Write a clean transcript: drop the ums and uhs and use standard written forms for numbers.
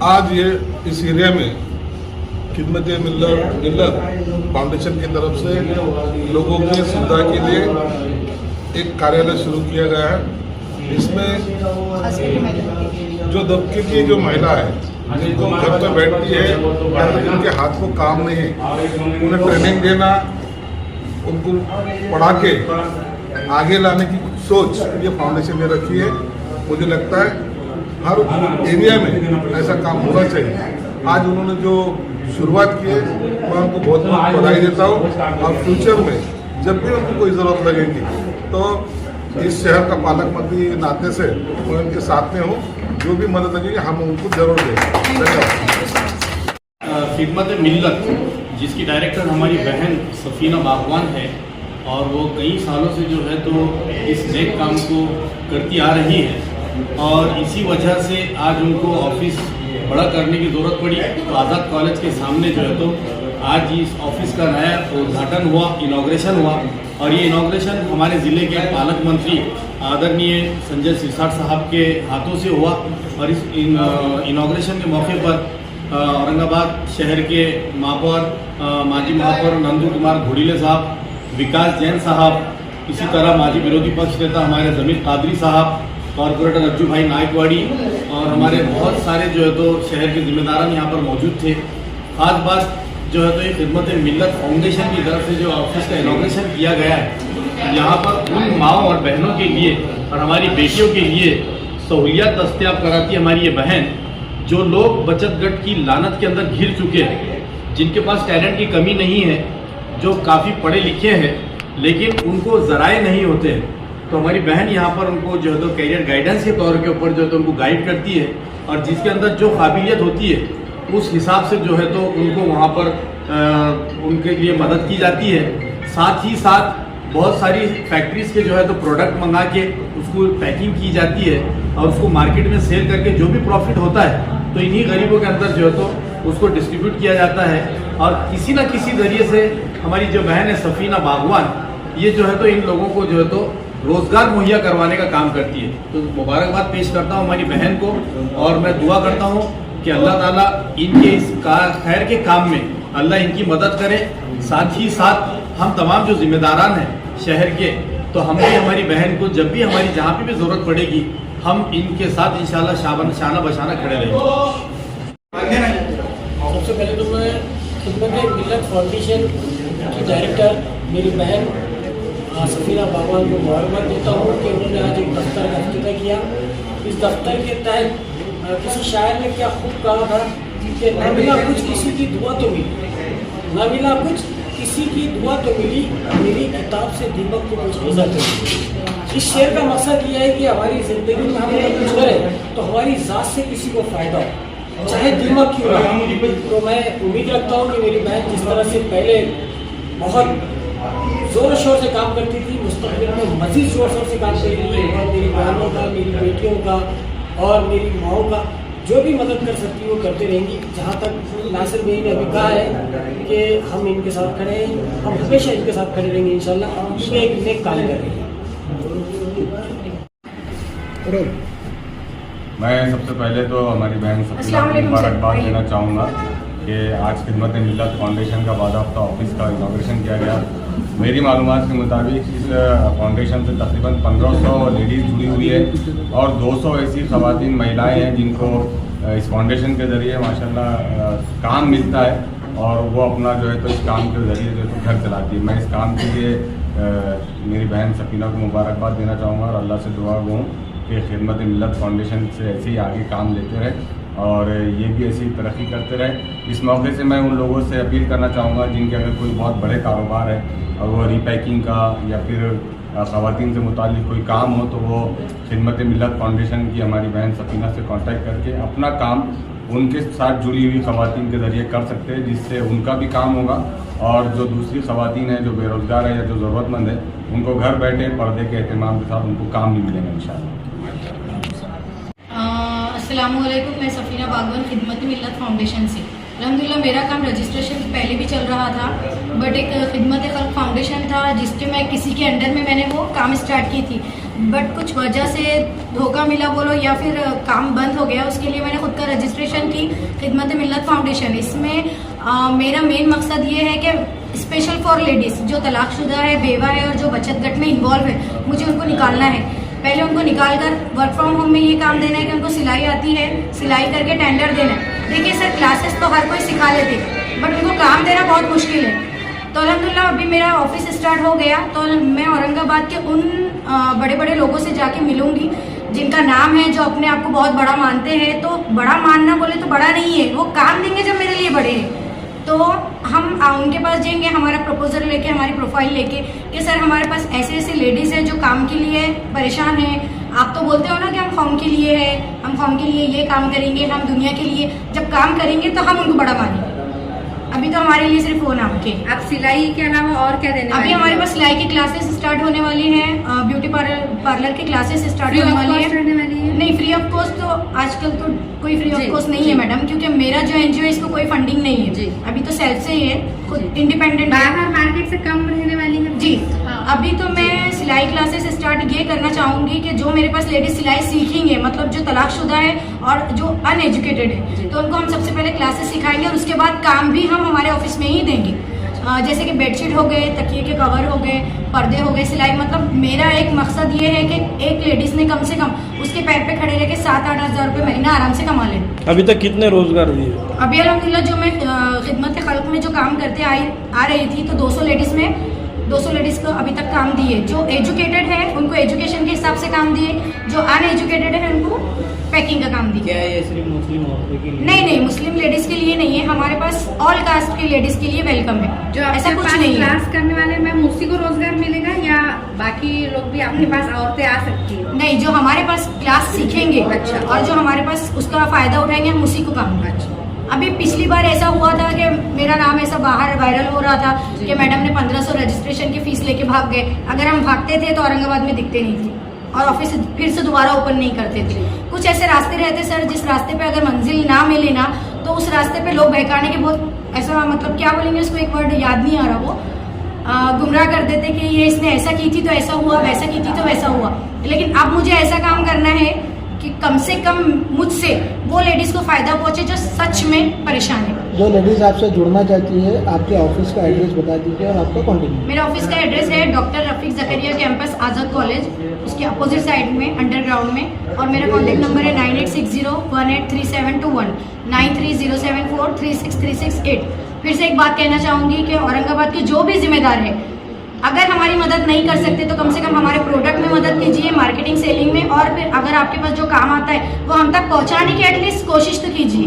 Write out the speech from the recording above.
आज ये इस एरिया में खिदमत मिल्लत फाउंडेशन की तरफ से लोगों की सुविधा के लिए एक कार्यालय शुरू किया गया है। इसमें जो दबके की जो महिला है जिनको घर पर बैठती है या जिनके हाथ को काम नहीं है, उन्हें ट्रेनिंग देना, उनको पढ़ा के आगे लाने की सोच ये फाउंडेशन ने रखी है। मुझे लगता है हर एरिया में ऐसा काम होना चाहिए। आज उन्होंने जो शुरुआत की है मैं उनको बहुत बहुत बधाई देता हूँ और फ्यूचर में जब भी उनको कोई ज़रूरत लगेगी तो इस शहर का पालक मंत्री नाते से मैं उनके साथ में हूँ। जो भी मदद लगेगी हम उनको जरूर देंगे। धन्यवाद। खिदमत मिल्लत जिसकी डायरेक्टर हमारी बहन सफीना बागवान है और वो कई सालों से जो है तो इस नेक काम को करती आ रही है और इसी वजह से आज उनको ऑफिस बड़ा करने की ज़रूरत पड़ी। तो आज़ाद कॉलेज के सामने जो है तो आज इस ऑफिस का नया उद्घाटन हुआ, इनॉग्रेशन हुआ और ये इनॉग्रेशन हमारे ज़िले के पालक मंत्री आदरणीय संजय सिरसाट साहब के हाथों से हुआ। और इस इनॉग्रेशन के मौके पर औरंगाबाद शहर के महापौर माजी महापौर नंदू कुमार घोड़ीले साहब, विकास जैन साहब, इसी तरह माजी विरोधी पक्ष नेता हमारे जमीर कादरी साहब, कॉर्पोरेटर रज्जू भाई नायकवाड़ी और हमारे बहुत सारे जो है तो शहर के जिम्मेदारान यहाँ पर मौजूद थे। खास बात जो है तो ये खिदमत मिल्लत फाउंडेशन की तरफ से जो ऑफिस का इनॉग्रेशन किया गया है, यहाँ पर उन माओं और बहनों के लिए और हमारी बेटियों के लिए सहूलियत दस्तयाब कराती है हमारी ये बहन। जो लोग बचत गट की लानत के अंदर घिर चुके हैं, जिनके पास टैलेंट की कमी नहीं है, जो काफ़ी पढ़े लिखे हैं लेकिन उनको ज़राए नहीं होते हैं, तो हमारी बहन यहाँ पर उनको जो है तो कैरियर गाइडेंस के तौर के ऊपर जो है तो उनको गाइड करती है और जिसके अंदर जो काबिलियत होती है उस हिसाब से जो है तो उनको वहाँ पर उनके लिए मदद की जाती है। साथ ही साथ बहुत सारी फैक्ट्रीज के जो है तो प्रोडक्ट मंगा के उसको पैकिंग की जाती है और उसको मार्केट में सेल करके जो भी प्रॉफिट होता है तो इन्हीं गरीबों के अंदर जो है तो उसको डिस्ट्रीब्यूट किया जाता है। और किसी न किसी जरिए से हमारी जो बहन है सफीना बागवान, ये जो है तो इन लोगों को जो है तो रोजगार मुहैया करवाने का काम करती है। तो मुबारकबाद पेश करता हूँ हमारी बहन को और मैं दुआ करता हूँ कि अल्लाह ताला इनके इस खैर के काम में अल्लाह इनकी मदद करे। साथ ही साथ हम तमाम जो जिम्मेदारान हैं शहर के, तो हम भी हमारी बहन को जब भी हमारी जहाँ पे भी ज़रूरत पड़ेगी हम इनके साथ इंशाल्लाह शाना बशाना खड़े रहेंगे। सबसे पहले तो मैं खिदमत मिल्लत फाउंडेशन की डायरेक्टर मेरी बहन सफीना बागवान को मुबारकबाद देता हूँ कि उन्होंने आज एक दफ्तर का इफ्तिताह किया। इस दफ्तर के तहत किसी शायर ने क्या खूब कहा था कि न मिला कुछ किसी की दुआ तो मिली, न मिला कुछ किसी की दुआ तो मिली, मेरी किताब से दीमक को कुछ इज़्ज़त मिली। इस शेर का मकसद ये है कि हमारी ज़िंदगी में हम अगर कुछ करें तो हमारी ज़ात से किसी को फ़ायदा हो, चाहे दीमक क्यों ना। तो मैं उम्मीद रखता हूँ कि मेरी बहन जिस तरह से पहले बहुत ज़ोर शोर से काम करती थी, मुस्तकबिल में मज़ीद ज़ोर शोर से काम करेगी और मेरी बहनों का, मेरी बेटियों का और मेरी माओं का जो भी मदद कर सकती है वो करते रहेंगी। जहाँ तक नासिर भाई ने अभी कहा है कि हम इनके साथ खड़े हैं, हम हमेशा इनके साथ खड़े रहेंगे इंशाल्लाह। ये एक नेक काम कर रही है। मैं सबसे पहले तो हमारी बहन सफीना को मुबारकबाद देना चाहूँगा कि आज खिदमत मिल्लत फाउंडेशन का बाज़ाब्ता ऑफिस का इनॉग्रेशन किया गया। मेरी मालूमात के मुताबिक इस फाउंडेशन से तकरीबन 1500 लेडीज़ जुड़ी हुई है और 200 ऐसी ख़वातीन महिलाएं हैं जिनको इस फाउंडेशन के ज़रिए माशाल्लाह काम मिलता है और वो अपना जो है तो इस काम के ज़रिए जो है तो घर चलाती है। मैं इस काम के लिए मेरी बहन सफीना को मुबारकबाद देना चाहूँगा और अल्लाह से दुआ गो कि खिदमत मिल्लत फाउंडेशन से ऐसे ही आगे काम लेते रहे और ये भी ऐसी तरक्की करते रहे। इस मौके से मैं उन लोगों से अपील करना चाहूँगा जिनके अगर कोई बहुत बड़े कारोबार है और वो रीपैकिंग का या फिर ख़वातीन से मुताल्लिक़ कोई काम हो तो वो खिदमत मिल्लत फाउंडेशन की हमारी बहन सफीना से कांटेक्ट करके अपना काम उनके साथ जुड़ी हुई ख़वातीन के ज़रिए कर सकते हैं, जिससे उनका भी काम होगा और जो दूसरी ख़वातीन हैं जो बेरोज़गार है या जो ज़रूरतमंद है उनको घर बैठे पर्दे के एहतमाम के साथ उनको काम भी मिलेगा इंशाअल्लाह। अस्सलामुअलैकुम, मैं सफीना बागवान खिदमत मिल्लत फाउंडेशन से। अल्हम्दुलिल्लाह मेरा काम रजिस्ट्रेशन पहले भी चल रहा था, बट एक खिदमत खल्क फाउंडेशन था जिसके मैं किसी के अंडर में मैंने वो काम स्टार्ट की थी, बट कुछ वजह से धोखा मिला बोलो या फिर काम बंद हो गया। उसके लिए मैंने खुद का रजिस्ट्रेशन की खिदमत मिल्लत फाउंडेशन। इसमें मेरा मेन मकसद ये है कि स्पेशल फॉर लेडीज़ जो तलाकशुदा है, बेवा है और जो बचत गट में इन्वॉल्व है, मुझे उनको निकालना है। पहले उनको निकाल कर वर्क फ्रॉम होम में ये काम देना है कि उनको सिलाई आती है, सिलाई करके टेंडर देना है। देखिए सर, क्लासेस तो हर कोई सिखा लेते, बट उनको काम देना बहुत मुश्किल है। तो अल्हम्दुलिल्लाह अभी मेरा ऑफिस स्टार्ट हो गया, तो मैं औरंगाबाद के उन बड़े बड़े लोगों से जाके मिलूंगी जिनका नाम है, जो अपने आप को बहुत बड़ा मानते हैं। तो बड़ा मानना बोले तो बड़ा नहीं है, वो काम देंगे जब मेरे लिए बड़े हैं। तो हम उनके पास जाएंगे हमारा प्रपोजल लेके, हमारी प्रोफाइल लेके कि सर हमारे पास ऐसे ऐसे लेडीज़ हैं जो काम के लिए परेशान हैं। आप तो बोलते हो ना कि हम कौम के लिए है, हम कौम के लिए ये काम करेंगे, हम दुनिया के लिए जब काम करेंगे तो हम उनको बड़ा मानेंगे। अभी तो हमारे लिए सिर्फ वो नाम के। आप सिलाई के अलावा और क्या देने अभी वाली हमारे हैं? पास सिलाई की क्लासेस स्टार्ट होने वाली हैं, ब्यूटी पार्लर की क्लासेस स्टार्ट Free होने of वाली cost रहने वाली है। है? नहीं, फ्री ऑफ कॉस्ट तो आजकल तो कोई फ्री ऑफ जी, कॉस्ट नहीं जी। है मैडम, क्योंकि मेरा जो एनजीओ है इसको कोई फंडिंग नहीं जी। है। अभी तो सेल्फ से ही है, खुद इंडिपेंडेंट है। बाहर मार्केट से कम रहने वाली है? जी, अभी तो मैं सिलाई क्लासेस स्टार्ट ये करना चाहूंगी कि जो मेरे पास लेडीज सिलाई सीखेंगे, मतलब जो तलाकशुदा है और जो अनएजुकेटेड है, तो उनको हम सबसे पहले क्लासेस सिखाएंगे और उसके बाद काम भी हम हमारे ऑफिस में ही देंगे। जैसे कि बेडशीट हो गए, तकिए के कवर हो गए, पर्दे हो गए, सिलाई। मतलब मेरा एक मकसद ये है कि एक लेडीज ने कम से कम उसके पैर पे खड़े रह के 7-8 हज़ार रुपये महीना आराम से कमा ले। अभी तक कितने रोजगार दिए? अभी अल्हम्दुलिल्लाह जो मैं खिदमत खल्क में जो काम करते आ रही थी, तो 200 लेडीज़ में 200 लेडीज़ को अभी तक काम दिए। जो एजुकेटेड है उनको एजुकेशन के हिसाब से काम दिए, जो अनएजुकेटेड है उनको पैकिंग का काम दिया। क्या ये सिर्फ मुस्लिम औरतों के लिए? नहीं, मुस्लिम लेडीज़ के लिए नहीं है, हमारे पास ऑल कास्ट की लेडीज़ के लिए वेलकम है। जो ऐसा आपके कुछ पास नहीं है। क्लास करने वाले मैम, उसी को रोजगार मिलेगा या बाकी लोग भी आपके पास औरतें आ सकती है? नहीं, जो हमारे पास क्लास सीखेंगे अच्छा। और जो हमारे पास उसका फायदा उठाएंगे, हम उसी को काम देंगे। अच्छा। अभी पिछली बार ऐसा हुआ था कि मेरा नाम ऐसा बाहर वायरल हो रहा था कि मैडम ने 1500 रजिस्ट्रेशन की फीस लेके भाग गए। अगर हम भागते थे तो औरंगाबाद में दिखते नहीं थे और ऑफिस फिर से दोबारा ओपन नहीं करते थे। कुछ ऐसे रास्ते रहते सर, जिस रास्ते पे अगर मंजिल ना मिले ना, तो उस रास्ते पे लोग बहकाने के बहुत ऐसा, मतलब क्या बोलेंगे उसको, एक वर्ड याद नहीं आ रहा, वो गुमराह कर देते कि ये इसने ऐसा की थी तो ऐसा हुआ, वैसा की थी तो वैसा हुआ। लेकिन अब मुझे ऐसा काम करना है कि कम से कम मुझसे वो लेडीज को फायदा पहुंचे जो सच में परेशान है। जो लेडीज आपसे जुड़ना चाहती है, आपके ऑफिस का एड्रेस बता दीजिए और आपका कॉन्टेक्ट नंबर। मेरा ऑफिस का एड्रेस है डॉक्टर रफीक जकरिया कैंपस, आज़ाद कॉलेज, उसके अपोजिट साइड में अंडरग्राउंड में। और मेरा कॉन्टेक्ट नंबर है 9860183721 9307436368। फिर से एक बात कहना चाहूँगी कि औरंगाबाद के जो भी जिम्मेदार है, अगर हमारी मदद नहीं कर सकते तो कम से कम हमारे प्रोडक्ट में मदद कीजिए, मार्केटिंग सेलिंग में, और फिर अगर आपके पास जो काम आता है वो हम तक पहुँचाने की एटलीस्ट कोशिश तो कीजिए।